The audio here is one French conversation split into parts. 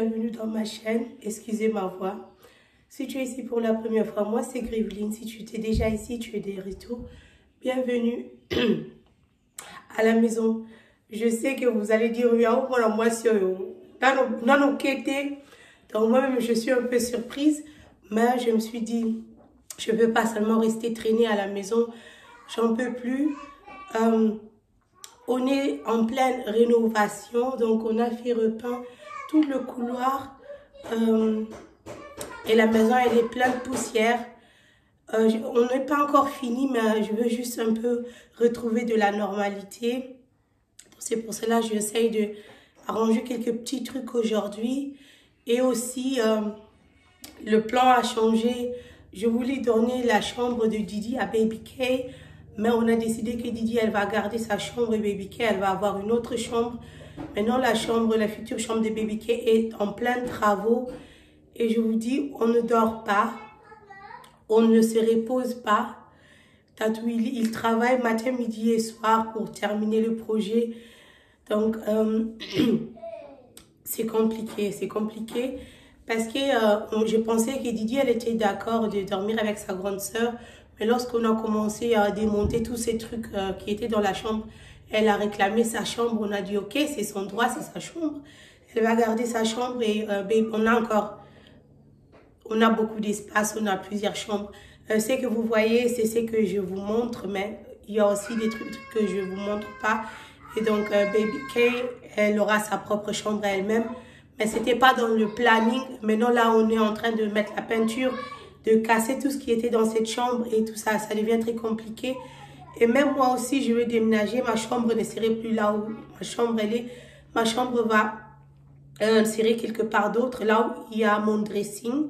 bienvenue dans ma chaîne. Excusez ma voix. Si tu es ici pour la première fois, moi c'est Griveline. Si tu étais déjà ici, tu es des retours. Bienvenue à la maison. Je sais que vous allez dire, non, non, donc moi-même, je suis un peu surprise, mais je me suis dit, je ne peux pas seulement rester traîner à la maison. J'en peux plus. On est en pleine rénovation, donc on a fait repeindre tout le couloir et la maison elle est pleine de poussière. On n'est pas encore fini, mais je veux juste un peu retrouver de la normalité. C'est pour cela que j'essaye de arranger quelques petits trucs aujourd'hui. Et aussi, le plan a changé. Je voulais donner la chambre de Didi à Baby K, mais on a décidé que Didi, elle va garder sa chambre et Baby K, elle va avoir une autre chambre. Maintenant, la future chambre de Baby K est en plein travaux. Et je vous dis, on ne dort pas, on ne se repose pas. Tatou, il travaille matin, midi et soir pour terminer le projet. Donc, c'est compliqué parce que je pensais que Didi, elle était d'accord de dormir avec sa grande sœur. Mais lorsqu'on a commencé à démonter tous ces trucs qui étaient dans la chambre, elle a réclamé sa chambre. On a dit, ok, c'est son droit, c'est sa chambre. Elle va garder sa chambre et on a beaucoup d'espace, on a plusieurs chambres. Ce que vous voyez, c'est ce que je vous montre, mais il y a aussi des trucs que je ne vous montre pas. Et donc, Baby K, elle aura sa propre chambre elle-même. Mais ce n'était pas dans le planning. Maintenant, là, on est en train de mettre la peinture, de casser tout ce qui était dans cette chambre et tout ça. Ça devient très compliqué. Et même moi aussi, je vais déménager. Ma chambre ne serait plus là où ma chambre elle est. Ma chambre va serait quelque part d'autre, là où il y a mon dressing.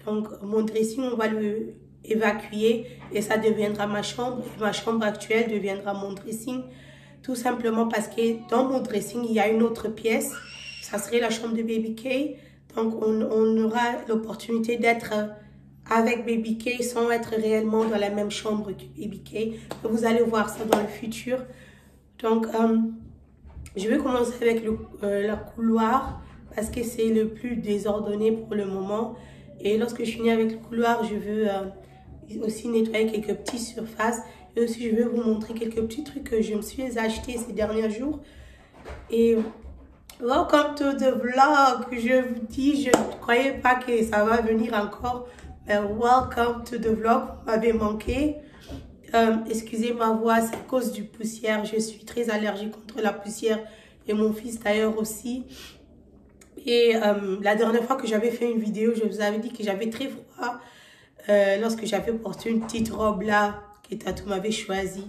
Donc, mon dressing, on va le évacuer et ça deviendra ma chambre. Et ma chambre actuelle deviendra mon dressing. Tout simplement parce que dans mon dressing, il y a une autre pièce. Ça serait la chambre de Baby K. Donc, on aura l'opportunité d'être avec Baby K sans être réellement dans la même chambre que Baby K. Vous allez voir ça dans le futur. Donc, je vais commencer avec le couloir parce que c'est le plus désordonné pour le moment. Et lorsque je finis avec le couloir, je veux aussi nettoyer quelques petites surfaces. Et aussi, je vais vous montrer quelques petits trucs que je me suis achetés ces derniers jours. Et welcome to the vlog. Je vous dis, je ne croyais pas que ça va venir encore. Mais welcome to the vlog. Vous m'avez manqué. Excusez ma voix, c'est à cause du poussière. Je suis très allergique contre la poussière. Et mon fils d'ailleurs aussi. Et la dernière fois que j'avais fait une vidéo, je vous avais dit que j'avais très froid. Lorsque j'avais porté une petite robe là, que Tatou m'avait choisie.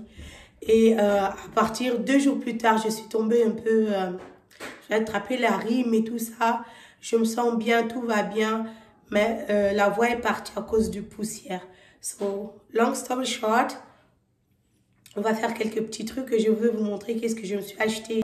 Et à partir 2 jours plus tard, je suis tombée un peu... j'ai attrapé la rime et tout ça. Je me sens bien, tout va bien. Mais la voix est partie à cause du poussière. So, long story short, on va faire quelques petits trucs que je veux vous montrer. Qu'est-ce que je me suis acheté.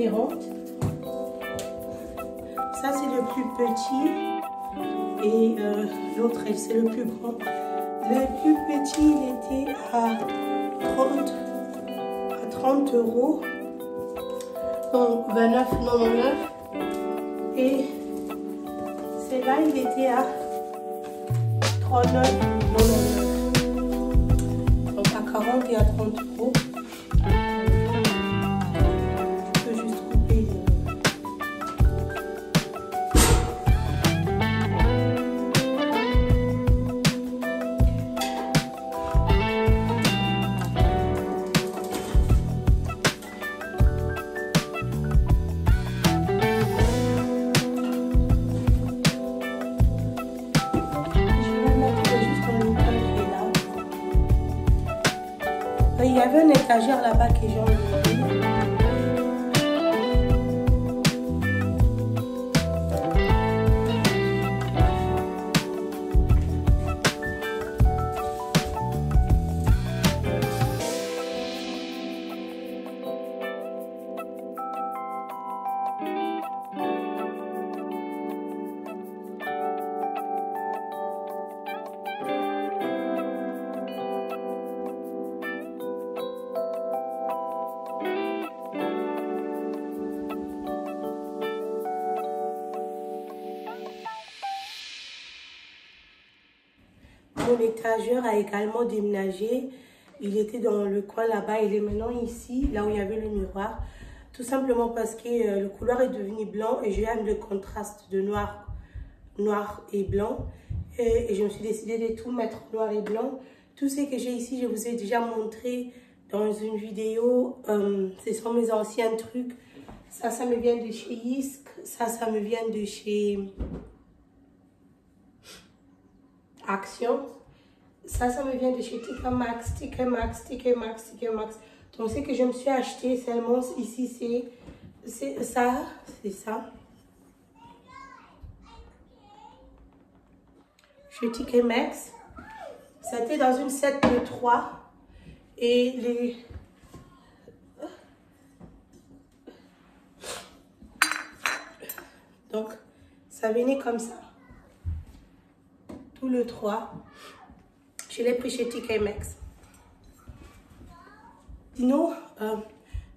différentes. Ça, c'est le plus petit. Et l'autre, c'est le plus grand. Le plus petit, il était à 30 euros. Donc 29,99. Et celui-là, il était à 39,99. Donc à 40 et à 30 euros. Je peux juste couper. Il y avait une étagère là-bas que j'ai enlevée. Mon étagère a également déménagé. Il était dans le coin là-bas. Il est maintenant ici, là où il y avait le miroir. Tout simplement parce que le couloir est devenu blanc et j'aime le contraste de noir et blanc. Et je me suis décidée de tout mettre noir et blanc. Tout ce que j'ai ici, je vous ai déjà montré dans une vidéo. Ce sont mes anciens trucs. Ça me vient de chez Yisk. Ça me vient de chez Action. Ça me vient de chez TK Maxx. Donc, ce que je me suis acheté seulement ici, c'est ça. Chez TK Maxx. C'était dans une set de 3. Et les... Donc, ça venait comme ça. Tout le 3. Je l'ai pris chez TK Maxx. Sinon,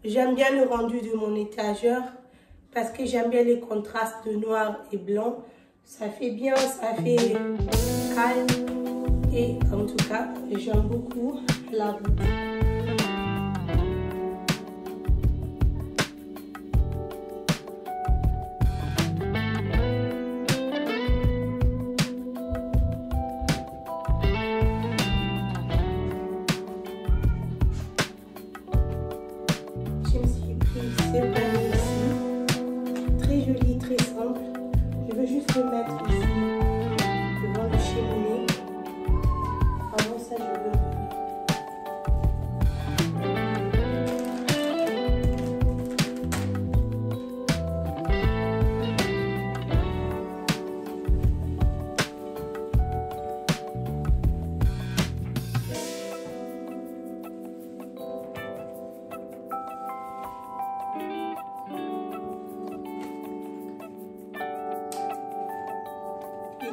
j'aime bien le rendu de mon étagère parce que j'aime bien les contrastes de noir et blanc. Ça fait bien, ça fait calme. Et en tout cas, j'aime beaucoup la voûte.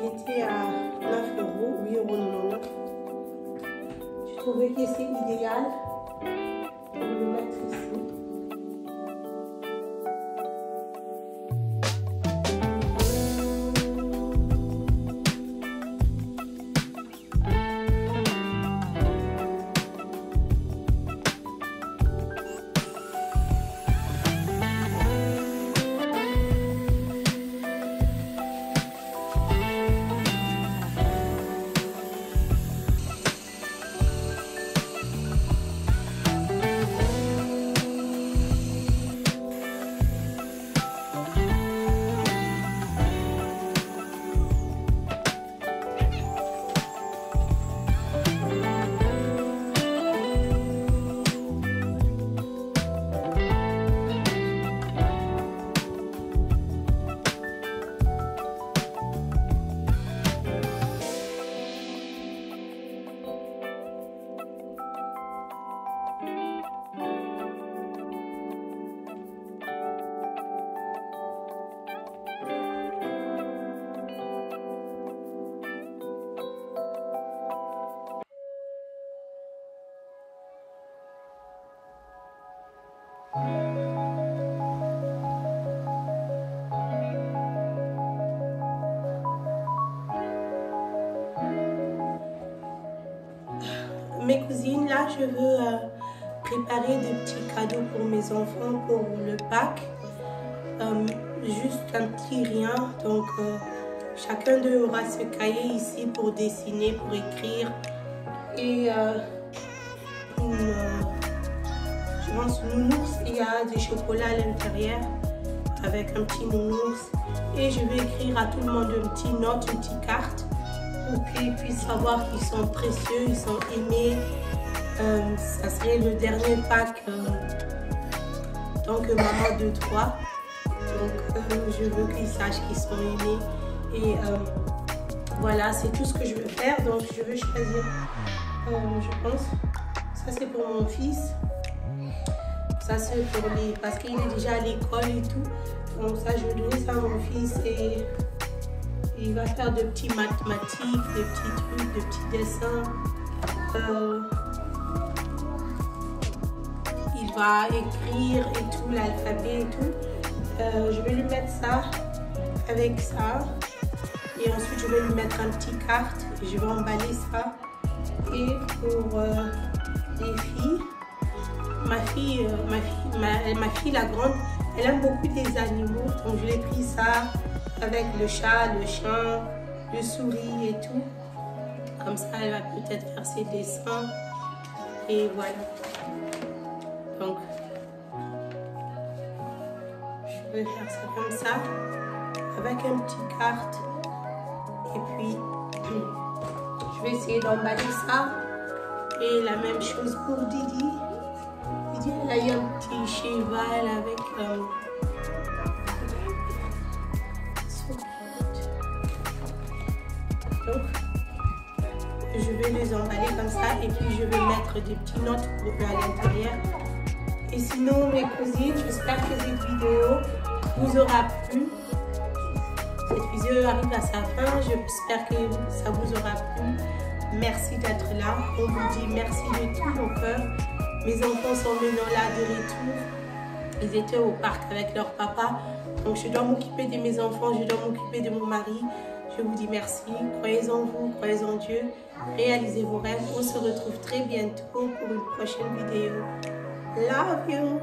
Il était à 9 euros, 8,99 €. Je trouvais que c'est idéal pour le mettre ici. mes cousines, là, je veux préparer des petits cadeaux pour mes enfants pour le Pâques. Juste un petit rien. Donc, chacun d'eux aura ce cahier ici pour dessiner, pour écrire. Et je pense nounours. Il y a des chocolats à l'intérieur avec un petit nounours. Et je vais écrire à tout le monde une petite note, une petite carte pour qu'ils puissent savoir qu'ils sont précieux, ils sont aimés. Ça serait le dernier Pâques donc maman de 3. Donc je veux qu'ils sachent qu'ils sont aimés. Et voilà, c'est tout ce que je veux faire. Donc je veux choisir, je pense, ça c'est pour mon fils. Ça c'est pour lui, parce qu'il est déjà à l'école et tout. Donc ça, je vais donner ça à mon fils et il va faire de petits mathématiques, des petits trucs, de petits dessins. Il va écrire et tout, l'alphabet et tout. Je vais lui mettre ça avec ça. Et ensuite, je vais lui mettre un petit carte. Et je vais emballer ça. Et pour les filles, ma fille, la grande, elle aime beaucoup des animaux. Donc, je l'ai pris ça avec le chat, le chien, le souris et tout. Comme ça, elle va peut-être faire ses dessins. Et voilà. Donc, je vais faire ça comme ça, avec un petit carte. Et puis, je vais essayer d'emballer ça. Et la même chose pour Didi. Didi, elle a eu un petit cheval avec... Donc, je vais les emballer comme ça et puis je vais mettre des petites notes pour eux à l'intérieur. Et sinon, mes cousines, j'espère que cette vidéo vous aura plu. Cette vidéo arrive à sa fin. J'espère que ça vous aura plu. Merci d'être là. On vous dit merci de tout mon cœur. Mes enfants sont maintenant là de retour. Ils étaient au parc avec leur papa. Donc, je dois m'occuper de mes enfants. Je dois m'occuper de mon mari. Je vous dis merci. Croyez en vous, croyez en Dieu. Réalisez vos rêves. On se retrouve très bientôt pour une prochaine vidéo. Love you.